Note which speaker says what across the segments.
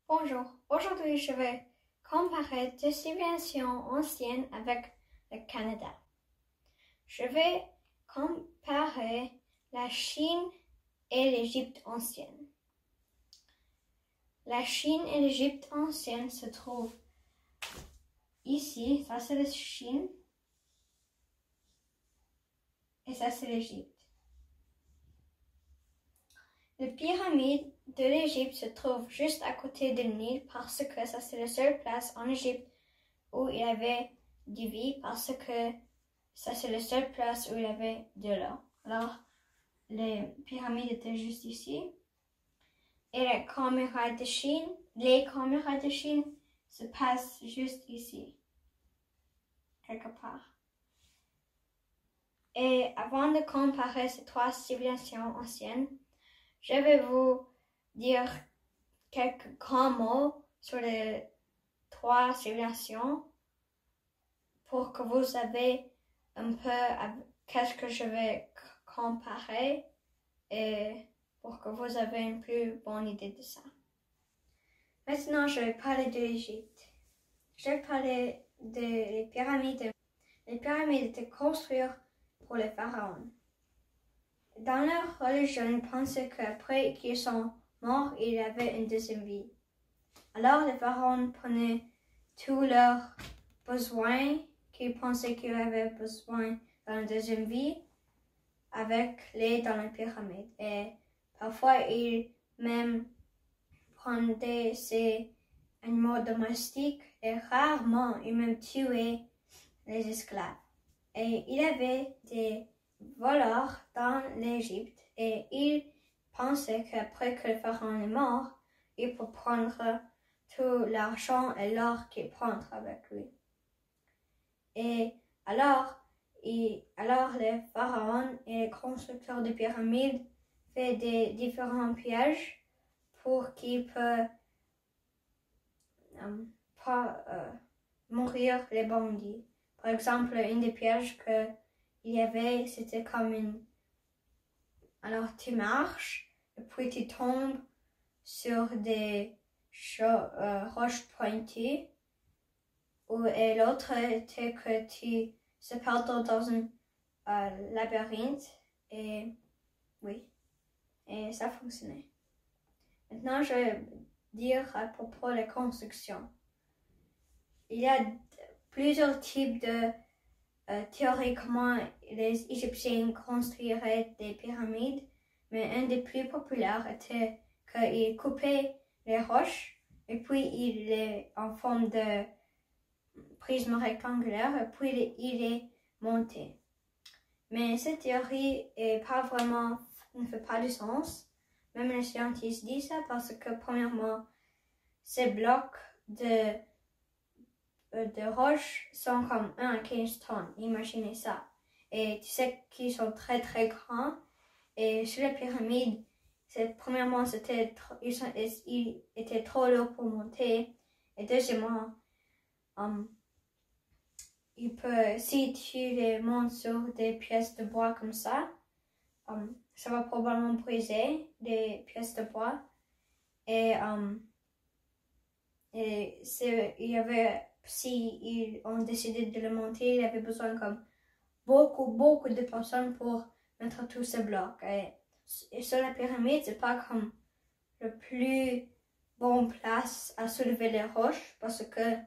Speaker 1: Bonjour, aujourd'hui je vais comparer deux civilisations anciennes avec le Canada. Je vais comparer la Chine et l'Égypte ancienne. La Chine et l'Égypte ancienne se trouvent ici, ça c'est la Chine et ça c'est l'Égypte. Les pyramides de l'Égypte se trouvent juste à côté du Nil parce que ça c'est la seule place en Égypte où il y avait du vie parce que ça c'est la seule place où il y avait de l'eau. Alors les pyramides étaient juste ici et les caméras de Chine se passent juste ici, quelque part. Et avant de comparer ces trois civilisations anciennes, je vais vous dire quelques grands mots sur les trois civilisations pour que vous savez un peu qu'est-ce que je vais comparer et pour que vous avez une plus bonne idée de ça. Maintenant, je vais parler de l'Égypte. Je vais parler des pyramides. Les pyramides étaient construites pour les pharaons. Dans leur religion, ils pensaient qu'après qu'ils sont morts, il y avait une deuxième vie. Alors les pharaons prenaient tous leurs besoins qu'ils pensaient qu'ils avaient besoin dans la deuxième vie avec les dans les pyramides. Et parfois, ils même prenaient ces animaux domestiques et rarement, ils même tuaient les esclaves. Et il y avait des voleurs dans l'Égypte et ils pensaient qu'après que le pharaon est mort, il peut prendre tout l'argent et l'or qu'il prend avec lui. Et alors les pharaons et les constructeurs de pyramides font des différents pièges pour qu'ils puissent pas mourir les bandits. Par exemple, une des pièges qu'il y avait, c'était comme une... Alors tu marches et puis tu tombes sur des roches pointues. Et l'autre était que tu se perds dans un labyrinthe. Et oui, et ça fonctionnait. Maintenant, je vais dire à propos des constructions. Il y a plusieurs types de théories comment les Égyptiens construiraient des pyramides, mais un des plus populaires était qu'ils coupaient les roches et puis ils les en forme de prisme rectangulaire et puis ils les montaient. Mais cette théorie ne fait pas de sens. Même les scientifiques disent ça parce que premièrement, ces blocs de roches sont comme 1 à 15 tonnes. Imaginez ça. Et tu sais qu'ils sont très très grands. Et sur les pyramides, premièrement, ils étaient trop lourds pour monter. Et deuxièmement, si tu les montes sur des pièces de bois comme ça va probablement briser les pièces de bois. Et si ils ont décidé de le monter, il y avait besoin comme beaucoup de personnes pour mettre tous ces blocs. Et sur la pyramide, c'est pas comme le plus bon place à soulever les roches parce que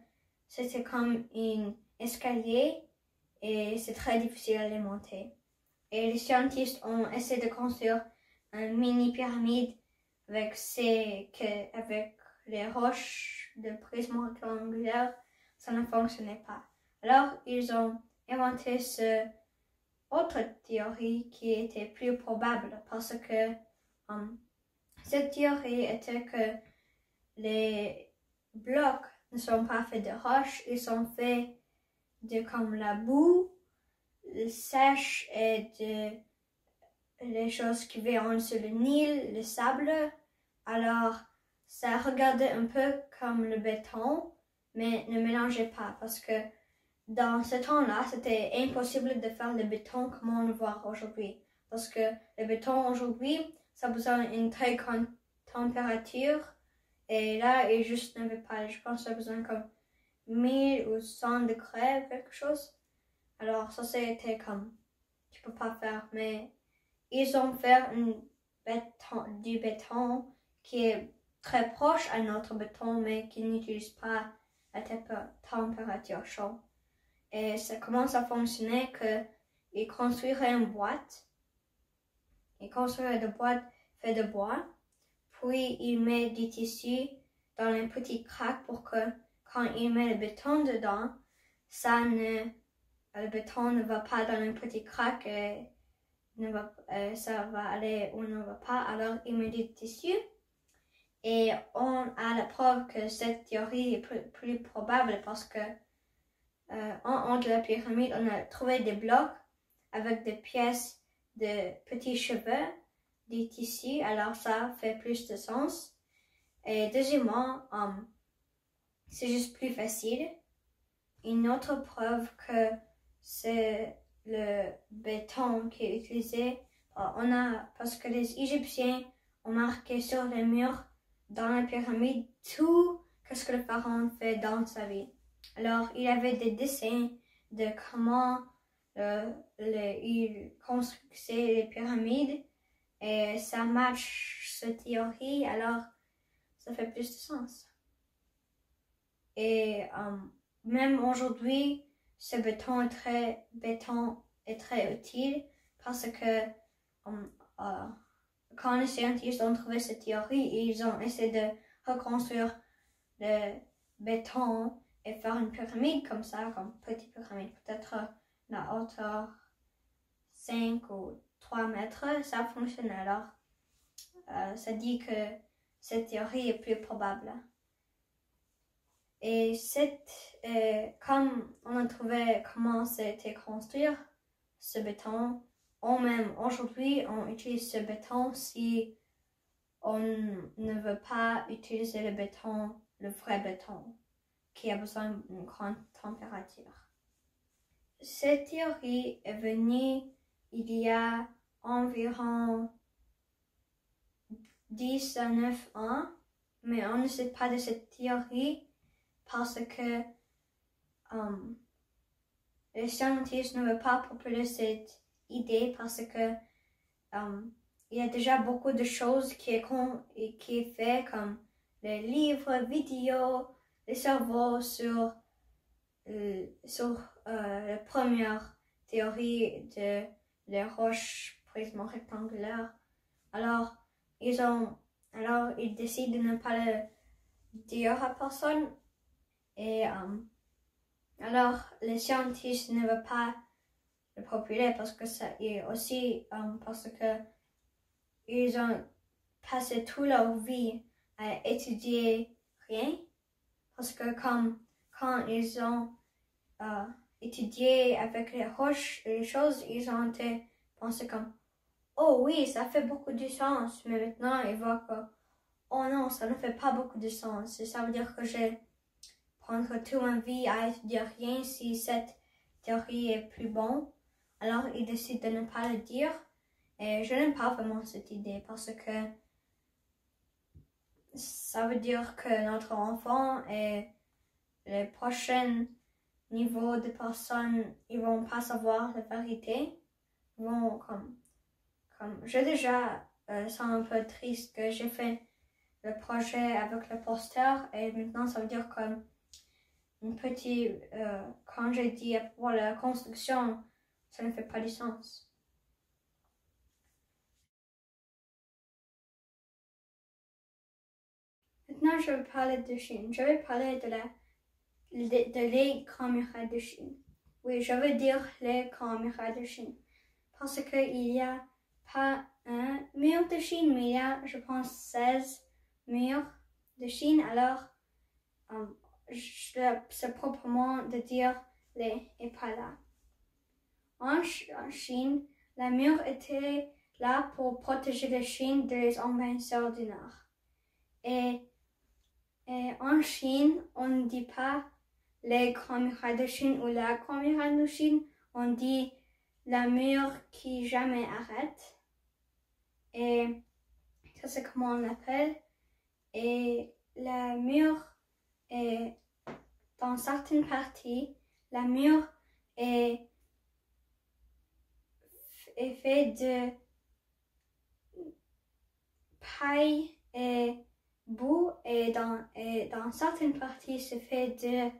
Speaker 1: c'était comme un escalier et c'est très difficile à les monter. Et les scientifiques ont essayé de construire une mini pyramide avec les roches de prisme rectangulaire. Ça ne fonctionnait pas. Alors, ils ont inventé cette autre théorie qui était plus probable parce que cette théorie était que les blocs ne sont pas faits de roches, ils sont faits de comme la boue, le sèche et les choses qui viennent sur le Nil, le sable. Alors, ça regardait un peu comme le béton, mais ne mélangeait pas parce que dans ce temps-là, c'était impossible de faire le béton comme on le voit aujourd'hui. Parce que le béton aujourd'hui, ça a besoin d'une très grande température Et là, il juste ne veut pas. Je pense qu'il a besoin comme 1000 ou 100 degrés, quelque chose. Alors, ça, c'était comme, tu peux pas faire. Mais ils ont fait du béton qui est très proche à notre béton, mais qui n'utilise pas la température chaude. Et ça commence à fonctionner que ils construiraient une boîte. Ils construiraient des boîtes faites de bois. Puis, ils mettent du tissu dans un petit crack pour que quand ils mettent le béton dedans, le béton ne va pas dans un petit crack et ça va aller où ne va pas. Alors, ils mettent du tissu. Et on a la preuve que cette théorie est plus probable parce que en haut de la pyramide, on a trouvé des blocs avec des pièces de petits cheveux, des tissus, alors ça fait plus de sens. Et deuxièmement, c'est juste plus facile. Une autre preuve que c'est le béton qui est utilisé, parce que les Égyptiens ont marqué sur les murs dans la pyramide tout ce que le pharaon fait dans sa vie. Alors, il y avait des dessins de comment il construisait les pyramides et ça match cette théorie, alors ça fait plus de sens. Et même aujourd'hui, ce béton est très utile parce que quand les scientifiques ont trouvé cette théorie, ils ont essayé de reconstruire le béton et faire une pyramide comme ça, comme petite pyramide, peut-être la hauteur 5 ou 3 mètres, ça fonctionne alors. Ça dit que cette théorie est plus probable. Et comme on a trouvé comment c'était construire ce béton, même aujourd'hui, on utilise ce béton si on ne veut pas utiliser le béton, le vrai béton, qui a besoin d'une grande température. Cette théorie est venue il y a environ 10 à 9 ans, mais on ne sait pas de cette théorie parce que les scientifiques ne veulent pas populer cette idée parce que il y a déjà beaucoup de choses qui est fait comme les livres, vidéos, les cerveaux sur la première théorie de les roches prismes rectangulaires. Alors, ils décident de ne pas le dire à personne. Et alors, les scientifiques ne veulent pas le populer parce que ça est aussi parce que ils ont passé toute leur vie à étudier rien. Parce que quand ils ont étudié avec les roches et les choses, ils ont été pensés comme oh oui, ça fait beaucoup de sens. Mais maintenant, ils voient que oh non, ça ne fait pas beaucoup de sens. Et ça veut dire que je vais prendre toute ma vie à étudier rien si cette théorie est plus bonne. Alors, ils décident de ne pas le dire. Et je n'aime pas vraiment cette idée parce que ça veut dire que notre enfant et les prochains niveaux de personnes, ils vont pas savoir la vérité. Ils vont j'ai déjà c'est un peu triste que j'ai fait le projet avec le poster et maintenant ça veut dire comme une petite quand j'ai dit pour la construction, ça ne fait pas du sens. Maintenant, je vais parler de Chine. Je vais parler de les grands murailles de Chine. Oui, je veux dire les grands murailles de Chine. Parce qu'il n'y a pas un mur de Chine, mais il y a, je pense, 16 murs de Chine. Alors, c'est proprement de dire les et pas là. En Chine, la mur était là pour protéger la Chine des envahisseurs du Nord. Et en Chine, on ne dit pas les grands murailles de Chine ou la grande muraille de Chine, on dit la mur qui jamais arrête. Et ça c'est comment on l'appelle. Et le mur est, dans certaines parties, le mur est fait de paille et boue et dans certaines parties c'est fait de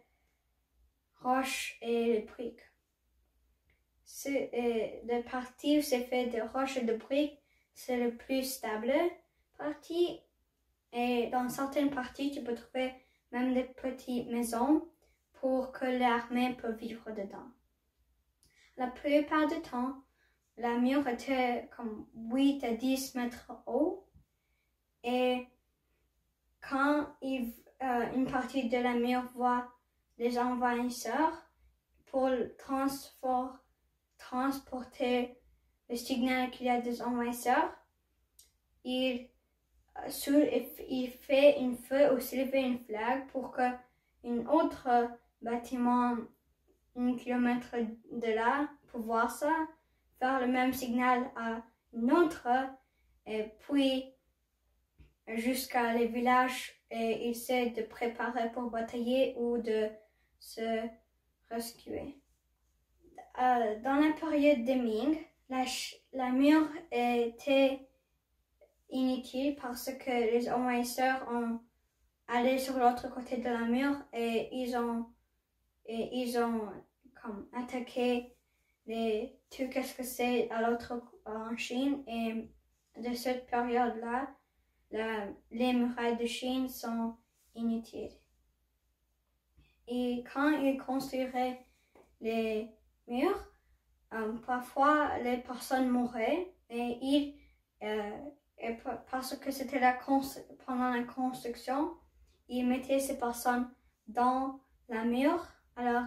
Speaker 1: roches et briques. La partie où c'est fait de roches et de briques, c'est le plus stable partie. Et dans certaines parties, tu peux trouver même des petites maisons pour que l'armée peut vivre dedans. La plupart du temps, la mur était comme 8 à 10 mètres haut. Et quand une partie de la mur voit les envahisseurs, pour transporter le signal qu'il y a des envahisseurs, il fait un feu ou soulever une flag pour que un autre bâtiment 1 kilomètre de là pour voir ça, faire le même signal à un autre et puis jusqu'à les villages et il essaie de préparer pour batailler ou de se rescuer. Dans la période de Ming, la mur était inutile parce que les envahisseurs ont allé sur l'autre côté de la mur et ils ont comme attaqué tout ce que c'est à l'autre en Chine. Et de cette période-là, les murailles de Chine sont inutiles. Et quand ils construiraient les murs, parfois les personnes mouraient et parce que c'était pendant la construction, ils mettaient ces personnes dans la mur. Alors,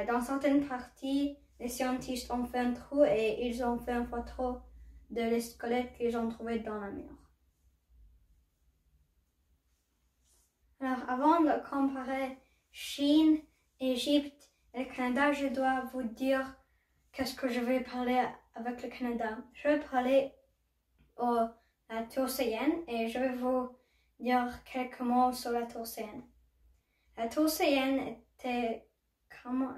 Speaker 1: dans certaines parties, les scientifiques ont fait un trou et ils ont fait une photo de les squelettes qu'ils ont trouvés dans la mur. Alors, avant de comparer Chine, Égypte et le Canada, je dois vous dire qu'est-ce que je vais parler avec le Canada. Je vais parler la tour Cheyenne et je vais vous dire quelques mots sur la tour Cheyenne. La tour Cheyenne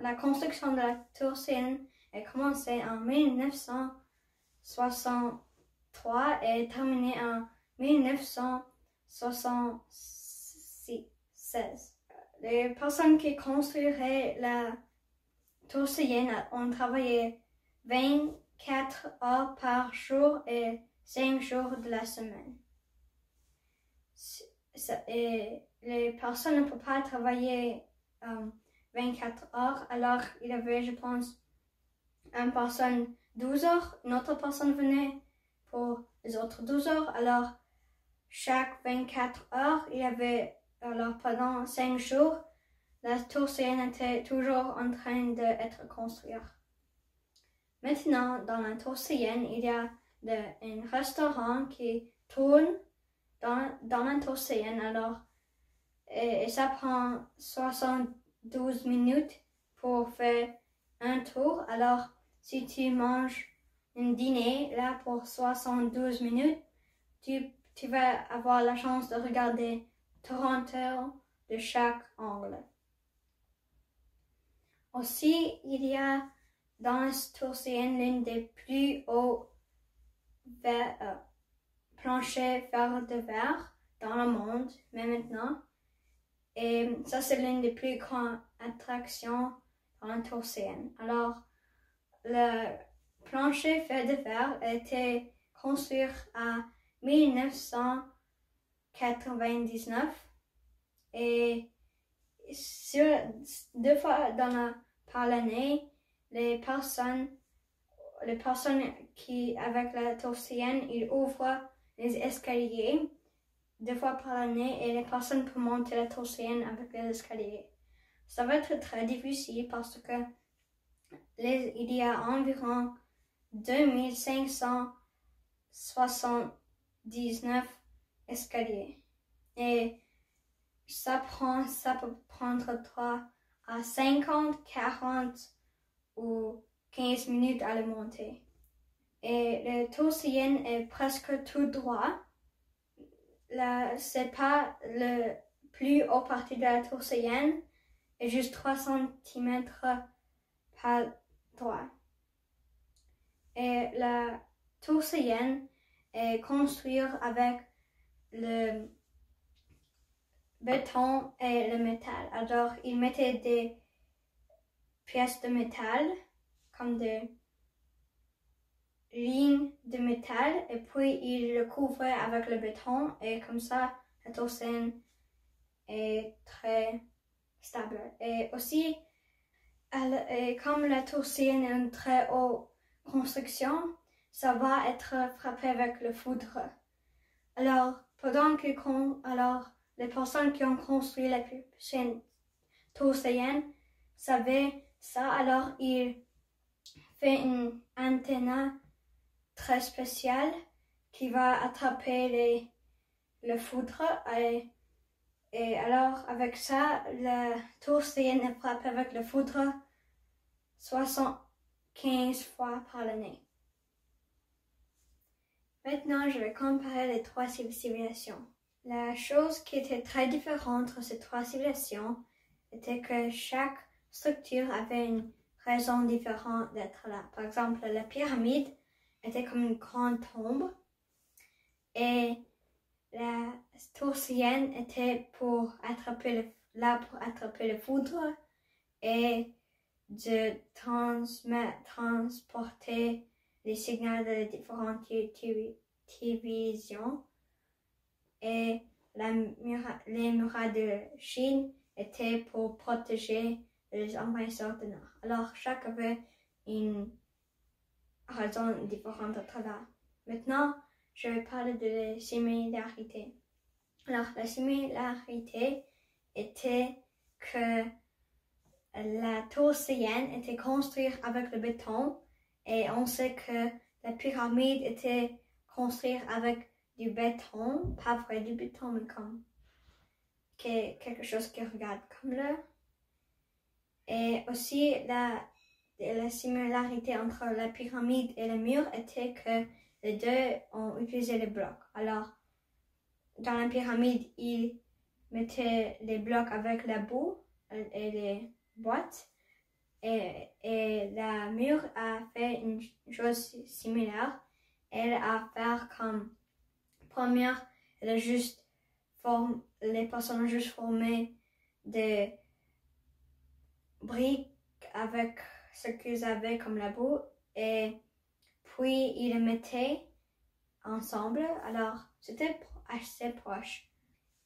Speaker 1: la construction de la tour Cheyenne a commencé en 1963 et terminée en 1976. Les personnes qui construiraient la tour Cheyenne ont travaillé 24 heures par jour et 5 jours de la semaine. Et les personnes ne peuvent pas travailler 24 heures, alors il y avait, je pense, une personne 12 heures, une autre personne venait pour les autres 12 heures, alors chaque 24 heures, il y avait, alors pendant 5 jours, la tour Cheyenne était toujours en train d'être construite. Maintenant, dans la tour Cheyenne, il y a un restaurant qui tourne dans la tour Cheyenne, alors et ça prend 72 minutes pour faire un tour. Alors, si tu manges un dîner là pour 72 minutes, tu vas avoir la chance de regarder 30 heures de chaque angle. Aussi, il y a dans la tour Cheyenne l'une des plus hauts planchers de verre dans le monde, mais maintenant. Et ça, c'est l'une des plus grandes attractions dans la tour Cheyenne. Alors, le plancher fait de verre a été construit en 1999 et 2 fois par l'année, les personnes qui, avec la tour Cheyenne, ils ouvrent les escaliers 2 fois par l'année et les personnes peuvent monter la tour Cheyenne avec les escaliers. Ça va être très difficile parce que il y a environ 2579 escaliers et ça peut prendre 3 à 50, 40 ou 15 minutes à le monter. Et la tour Cheyenne est presque tout droit. c'est pas le plus haut partie de la tour Cheyenne, est juste 3 cm par droit. Et la tour Cheyenne est construite avec le béton et le métal. Alors, ils mettaient des pièces de métal, comme des lignes de métal, et puis ils le couvraient avec le béton, et comme ça, la tour Cheyenne est très stable. Et aussi, comme la tour Cheyenne est une très haute construction, ça va être frappé avec le foudre. Alors, les personnes qui ont construit la tour Cheyenne savaient ça, alors ils fait une antenne très spéciale qui va attraper le foudre et alors avec ça, la tour Cheyenne est frappée avec le foudre 75 fois par l'année. Maintenant, je vais comparer les 3 civilisations. La chose qui était très différente entre ces 3 civilisations était que chaque structure avait une raison différente d'être là. Par exemple, la pyramide était comme une grande tombe et la tour Cheyenne était pour attraper le foudre et de transporter les signaux de les différentes divisions. Et les murailles de Chine étaient pour protéger les envahisseurs du Nord. Alors, chaque avait une raison différente d'être là. Maintenant, je vais parler de les similarités. Alors, la similarité était que la tour Cheyenne était construite avec le béton et on sait que la pyramide était construite avec du béton, pas vrai du béton, mais comme quelque chose qui regarde comme là. Et aussi, la similarité entre la pyramide et le mur était que les deux ont utilisé les blocs. Alors, dans la pyramide, ils mettaient les blocs avec la boue et les boîtes. Et la mur a fait une chose similaire. Elle a fait comme première, les personnes ont juste formé des briques avec ce qu'ils avaient comme la boue et puis ils les mettaient ensemble. Alors, c'était assez proche.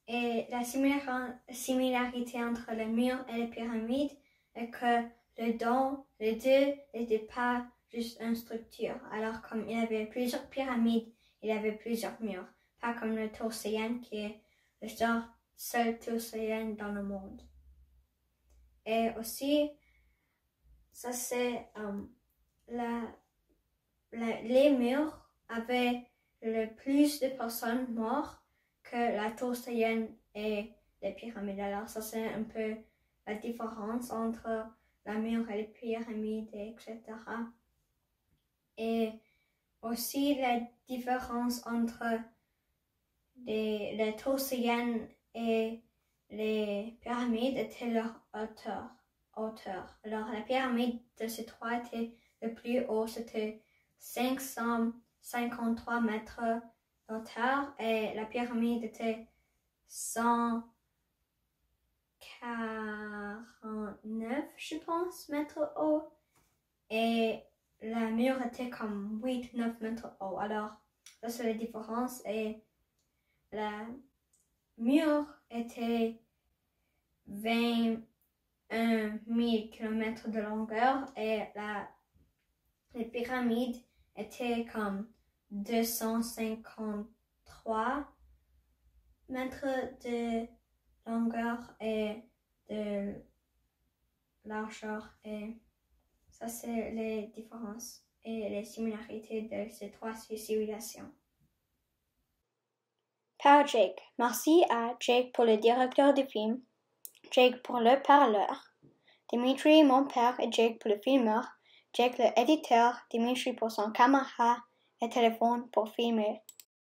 Speaker 1: Et la similarité entre le mur et la pyramide est que les deux n'étaient pas juste une structure. Alors, comme il y avait plusieurs pyramides, il y avait plusieurs murs. Pas comme la tour Cheyenne qui est la seule tour Cheyenne dans le monde. Et aussi, ça c'est les murs avaient le plus de personnes mortes que la tour Cheyenne et les pyramides. Alors ça c'est un peu la différence entre la mur et les pyramides, etc. Et aussi la différence entre la tour Cheyenne et les pyramides était leur hauteur. Alors la pyramide de ces 3 était le plus haut, c'était 553 mètres hauteur et la pyramide était 149, je pense, mètres haut et la mur était comme 8-9 mètres haut. Alors, ça c'est la différence et la mur était 21 000 km de longueur et les pyramides étaient comme 253 mètres de longueur et de largeur. Et ça, c'est les différences et les similarités de ces 3 civilisations. Par Jake. Merci à Jake pour le directeur du film, Jake pour le parleur, Dimitri mon père et Jake pour le filmeur, Jake le éditeur, Dimitri pour son caméra et téléphone pour filmer.